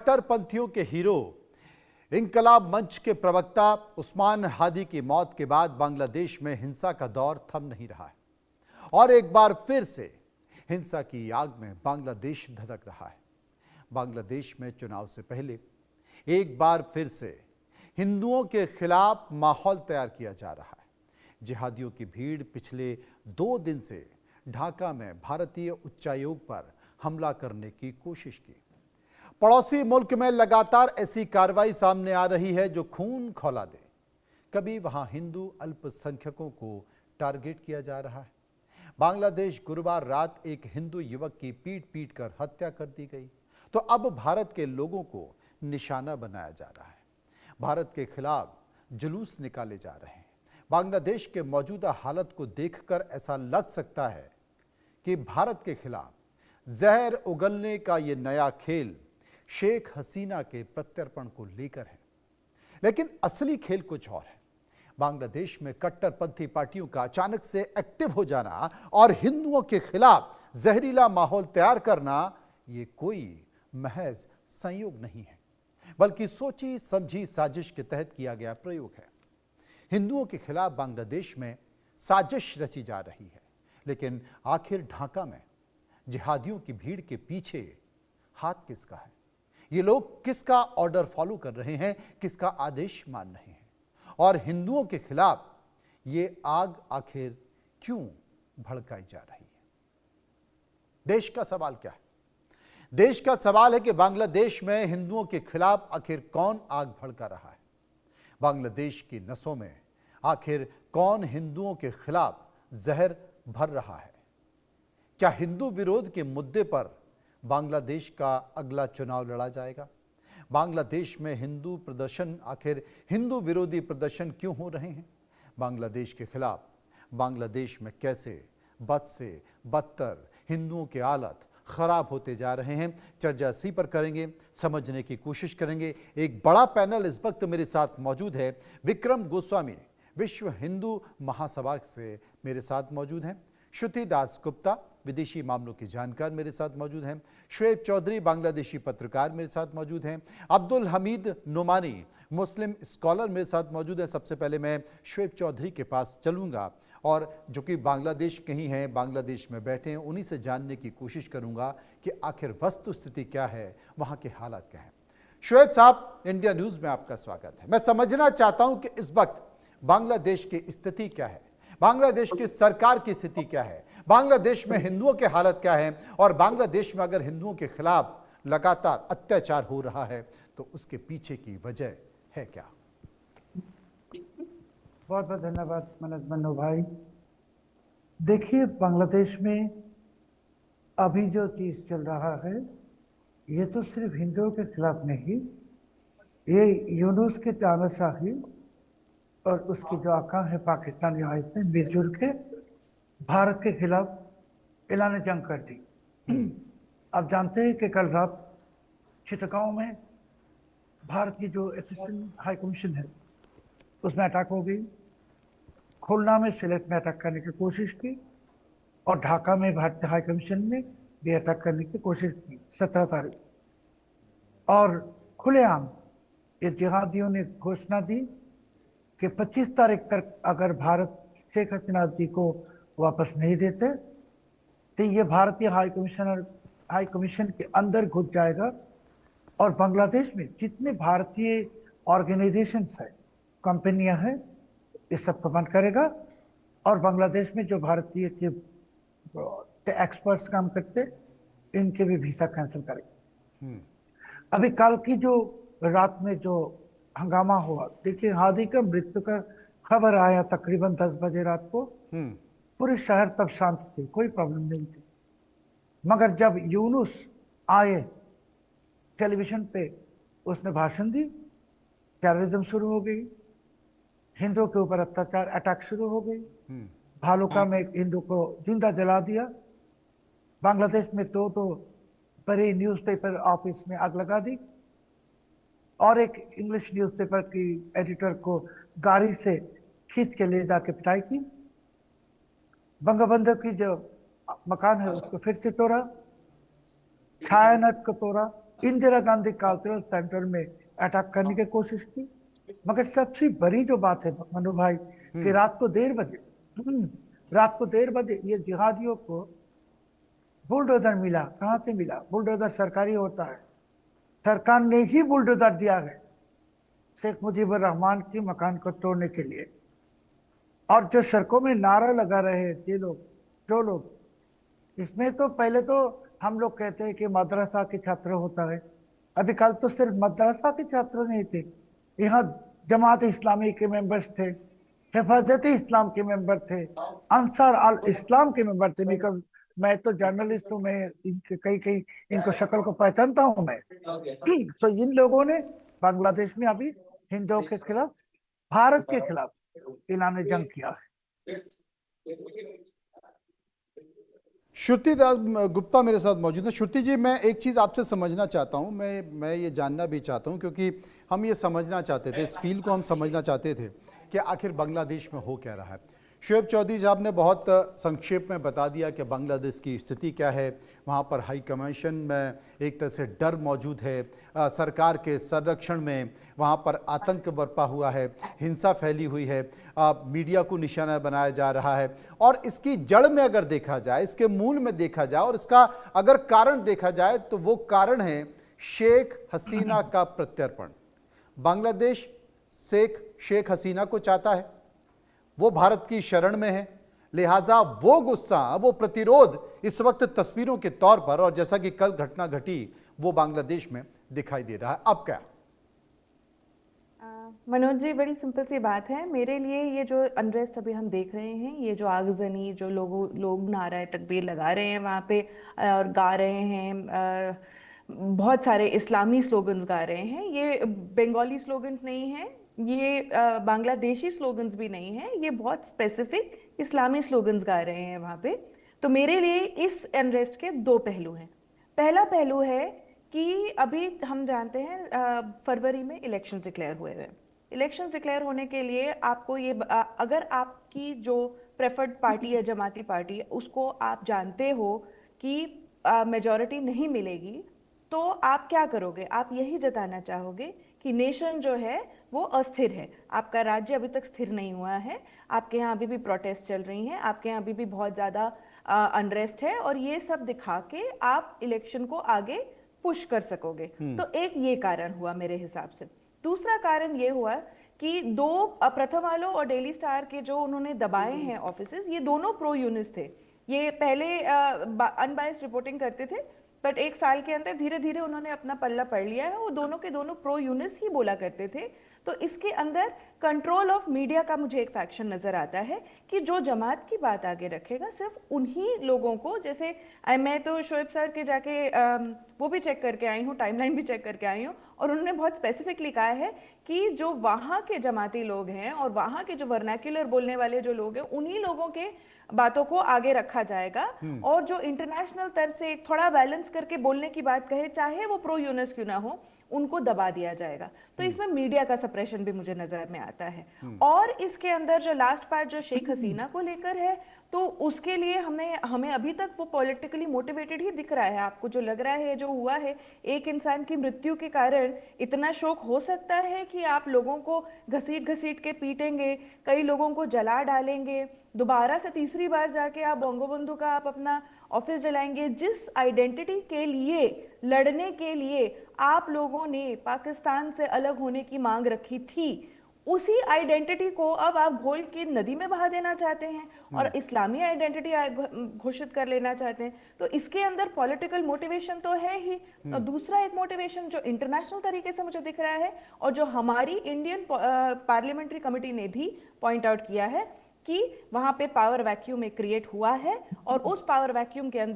कट्टरपंथियों के हीरो इंकलाब मंच के प्रवक्ता उस्मान हादी की मौत के बाद बांग्लादेश में हिंसा का दौर थम नहीं रहा है और एक बार फिर से हिंसा की आग में बांग्लादेश धधक रहा है। बांग्लादेश में चुनाव से पहले एक बार फिर से हिंदुओं के खिलाफ माहौल तैयार किया जा रहा है। जिहादियों की भीड़ पिछले 2 दिन से ढाका में भारतीय उच्चायोग पर हमला करने की कोशिश की। पड़ोसी मुल्क में लगातार ऐसी कार्रवाई सामने आ रही है जो खून खौला दे। कभी वहां हिंदू अल्पसंख्यकों को टारगेट किया जा रहा है। बांग्लादेश गुरुवार रात एक हिंदू युवक की पीट कर हत्या कर दी गई, तो अब भारत के लोगों को निशाना बनाया जा रहा है। भारत के खिलाफ जुलूस निकाले जा रहे हैं। बांग्लादेश के मौजूदा हालत को देखकर ऐसा लग सकता है कि भारत के खिलाफ जहर उगलने का यह नया खेल शेख हसीना के प्रत्यर्पण को लेकर है, लेकिन असली खेल कुछ और है। बांग्लादेश में कट्टरपंथी पार्टियों का अचानक से एक्टिव हो जाना और हिंदुओं के खिलाफ जहरीला माहौल तैयार करना यह कोई महज संयोग नहीं है, बल्कि सोची समझी साजिश के तहत किया गया प्रयोग है। हिंदुओं के खिलाफ बांग्लादेश में साजिश रची जा रही है, लेकिन आखिर ढाका में जिहादियों की भीड़ के पीछे हाथ किसका है? ये लोग किसका ऑर्डर फॉलो कर रहे हैं, किसका आदेश मान रहे हैं? और हिंदुओं के खिलाफ ये आग आखिर क्यों भड़काई जा रही है? देश का सवाल क्या है? देश का सवाल है कि बांग्लादेश में हिंदुओं के खिलाफ आखिर कौन आग भड़का रहा है? बांग्लादेश की नसों में आखिर कौन हिंदुओं के खिलाफ जहर भर रहा है? क्या हिंदू विरोध के मुद्दे पर बांग्लादेश का अगला चुनाव लड़ा जाएगा? बांग्लादेश में हिंदू प्रदर्शन आखिर हिंदू विरोधी प्रदर्शन क्यों हो रहे हैं? बांग्लादेश के खिलाफ बांग्लादेश में कैसे बद से बदतर हिंदुओं के हालत खराब होते जा रहे हैं, चर्चा इसी पर करेंगे, समझने की कोशिश करेंगे। एक बड़ा पैनल इस वक्त मेरे साथ मौजूद है। विक्रम गोस्वामी विश्व हिंदू महासभा से मेरे साथ मौजूद हैं। श्रुति दास गुप्ता विदेशी मामलों की जानकार मेरे साथ मौजूद हैं। शुएब चौधरी बांग्लादेशी पत्रकार मेरे साथ मौजूद हैं। अब्दुल हमीद नोमानी मुस्लिम स्कॉलर मेरे साथ मौजूद हैं। सबसे पहले मैं शुएब चौधरी के पास चलूंगा और जो कि बांग्लादेश कहीं हैं, बांग्लादेश में बैठे हैं, उन्हीं से जानने की कोशिश करूंगा कि आखिर वस्तु स्थिति क्या है, वहां के हालात क्या है। शुएब साहब, इंडिया न्यूज में आपका स्वागत है। मैं समझना चाहता हूं कि इस वक्त बांग्लादेश की स्थिति क्या है, बांग्लादेश की सरकार की स्थिति क्या है, बांग्लादेश में हिंदुओं के हालत क्या है, और बांग्लादेश में अगर हिंदुओं के खिलाफ लगातार अत्याचार हो रहा है तो उसके पीछे की वजह है क्या? बहुत बहुत धन्यवाद मनोज मन्नू भाई। देखिए, बांग्लादेश में अभी जो चीज चल रहा है ये तो सिर्फ हिंदुओं के खिलाफ नहीं, ये यूनुस के तानाशाही और उसकी जो आका है पाकिस्तानी आयत ने मिलजुल के भारत के खिलाफ ऐलान जंग कर दी। आप जानते हैं कि कल रात चिटगांव में भारत की जो असिस्टेंट हाई कमीशन है उसमें अटैक हो गई। खुलना में सिलेट में अटैक करने की कोशिश की और ढाका में भारतीय हाई कमीशन ने भी अटैक करने की कोशिश की 17 तारीख। और खुलेआम ये जिहादियों ने घोषणा दी कि 25 तारीख तक अगर भारत शेख हसीना जी को वापस नहीं देते तो ये भारतीय हाई कमीशन के अंदर घुस जाएगा और बांग्लादेश में जितने भारतीय ऑर्गेनाइजेशंस है, कंपनियां हैं, इस सब को बंद करेगा और बांग्लादेश में जो भारतीय के एक्सपर्ट्स काम करते इनके भी वीजा कैंसिल करेगा। अभी कल की जो रात में जो हंगामा हुआ, देखिए हादी का मृत्यु का खबर आया तकरीबन 10 बजे रात को। पूरे शहर तब शांत थे, कोई प्रॉब्लम नहीं थी। मगर जब यूनुस आए टेलीविजन पे, उसने भाषण दी, टेररिज्म शुरू हो गई, हिंदुओं के ऊपर अत्याचार अटैक शुरू हो गई। भालुका में एक हिंदू को जिंदा जला दिया। बांग्लादेश में दो बड़े न्यूज़पेपर ऑफिस में आग लगा दी और एक इंग्लिश न्यूज़पेपर की एडिटर को गाड़ी से खींच के ले जाके पिटाई की। बंगबंधु की जो मकान है उसको फिर से तोड़ा, छायानट को तोड़ा इंदिरा गांधी कल्चरल सेंटर में अटैक करने की कोशिश की। मगर सबसे बड़ी जो बात है मनु भाई, कि रात को 1:30 बजे, रात को 1:30 बजे ये जिहादियों को बुलडोजर मिला। कहां से मिला? बुलडोजर सरकारी होता है, सरकार ने ही बुलडोजर दिया है शेख मुजीबुर रहमान की मकान को तोड़ने के लिए। और जो सड़कों में नारा लगा रहे हैं ये लोग, जो लोग, इसमें तो पहले तो हम लोग कहते हैं कि मदरसा के छात्र होता है। अभी कल तो सिर्फ मदरसा के छात्र नहीं थे, यहाँ जमात इस्लामी के मेंबर्स थे, हिफाजत इस्लाम के मेंबर थे, अंसार अल इस्लाम के मेंबर थे। बिकॉज मैं तो जर्नलिस्ट हूँ, मैं इनके कई कई इनको शक्ल को पहचानता हूँ मैं। तो इन लोगों ने बांग्लादेश में अभी हिंदुओं के खिलाफ, भारत के खिलाफ ऐलान जंग किया है। श्रुति दास गुप्ता मेरे साथ मौजूद है। श्रुति जी, मैं एक चीज़ आपसे समझना चाहता हूं, मैं ये जानना भी चाहता हूं, क्योंकि हम ये समझना चाहते थे, इस फील्ड को हम समझना चाहते थे कि आखिर बांग्लादेश में हो क्या रहा है। शुएब चौधरी साहब ने बहुत संक्षेप में बता दिया कि बांग्लादेश की स्थिति क्या है। वहाँ पर हाई कमीशन में एक तरह से डर मौजूद है, सरकार के संरक्षण में वहाँ पर आतंक बरपा हुआ है, हिंसा फैली हुई है, मीडिया को निशाना बनाया जा रहा है। और इसकी जड़ में अगर देखा जाए, इसके मूल में देखा जाए और इसका अगर कारण देखा जाए, तो वो कारण है शेख हसीना का प्रत्यर्पण। बांग्लादेश शेख हसीना को चाहता है, वो भारत की शरण में है, लिहाजा वो गुस्सा, वो प्रतिरोध इस वक्त तस्वीरों के तौर पर, और जैसा कि कल घटना घटी, वो बांग्लादेश में दिखाई दे रहा है। अब क्या? मनोज जी, बड़ी सिंपल सी बात है मेरे लिए। ये जो अनरेस्ट अभी हम देख रहे हैं, ये जो आगजनी, जो लोग नारा तकबीर लगा रहे हैं वहाँ पे और गा रहे हैं, बहुत सारे इस्लामी स्लोगन्स गा रहे हैं। ये बंगाली स्लोगन्स नहीं हैं, ये बांग्लादेशी स्लोगन्स भी नहीं हैं, ये बहुत स्पेसिफिक इस्लामी स्लोगन्स गा रहे हैं वहाँ पे। तो मेरे लिए इस अनरेस्ट के दो पहलू हैं। पहला पहलू है कि अभी हम जानते हैं फरवरी में इलेक्शंस डिक्लेयर हुए हैं। इलेक्शंस डिक्लेयर होने के लिए आपको ये अगर आपकी जो प्रेफर्ड पार्टी है, जमाती पार्टी, उसको आप जानते हो कि मेजॉरिटी नहीं मिलेगी, तो आप क्या करोगे? आप यही जताना चाहोगे कि नेशन जो है वो अस्थिर है, आपका राज्य अभी तक स्थिर नहीं हुआ है, आपके यहाँ अभी भी प्रोटेस्ट चल रही हैं, आपके यहाँ अभी भी बहुत ज़्यादा अनरेस्ट है, और ये सब दिखा के आप इलेक्शन को आगे पुश कर सकोगे। तो एक ये कारण हुआ मेरे हिसाब से। दूसरा कारण ये हुआ कि दो प्रथम आलो और डेली स्टार के जो उन्होंने दबाए हैं ऑफिसेज, ये दोनों प्रो यूनिस थे। ये पहले अनबायस्ड रिपोर्टिंग करते थे, बट एक साल के अंदर धीरे धीरे उन्होंने अपना पल्ला पढ़ लिया है। वो दोनों के दोनों प्रो यूनिस ही बोला करते थे। तो इसके अंदर कंट्रोल ऑफ मीडिया का मुझे एक फैक्शन नजर आता है कि जो जमात की बात आगे रखेगा सिर्फ उन्हीं लोगों को, जैसे मैं तो शोएब सर के जाके वो भी चेक करके आई हूँ, टाइमलाइन भी चेक करके आई हूँ, और उन्होंने बहुत स्पेसिफिकली कहा है कि जो वहाँ के जमाती लोग हैं और वहाँ के जो वर्नाक्युलर बोलने वाले जो लोग हैं, उन्हीं लोगों के बातों को आगे रखा जाएगा, और जो इंटरनेशनल तरह से थोड़ा बैलेंस करके बोलने की बात कहे, चाहे वो प्रो यूनिस क्यों ना हो, उनको दबा दिया जाएगा। तो इसमें मीडिया का सप्रेशन भी मुझे नजर में आता है। और इसके अंदर जो लास्ट पार्ट जो शेख हसीना को लेकर है, तो उसके लिए हमें अभी तक वो पॉलिटिकली मोटिवेटेड ही दिख रहा है। आपको जो लग रहा है, जो हुआ है, एक इंसान की मृत्यु के कारण इतना शोक हो सकता है कि आप लोगों को घसीट घसीट के पीटेंगे, कई लोगों को जला डालेंगे, दोबारा से तीसरी बार जाके आप बंगोबंधु का आप अपना ऑफिस जलाएंगे। जिस आइडेंटिटी के लिए लड़ने के लिए आप लोगों ने पाकिस्तान से अलग होने की मांग रखी थी, उसी आइडेंटिटी को अब आप घोल के नदी में बहा देना चाहते हैं और इस्लामी आइडेंटिटी घोषित कर लेना चाहते हैं। तो इसके अंदर पॉलिटिकल मोटिवेशन तो है ही, और दूसरा एक मोटिवेशन जो इंटरनेशनल तरीके से मुझे दिख रहा है, और जो हमारी इंडियन पार्लियामेंट्री कमेटी ने भी पॉइंट आउट किया है, कि वहां पे पावर वैक्यूम एक क्रिएट हुआ है, और उस पावर वैक्यूम के अंदर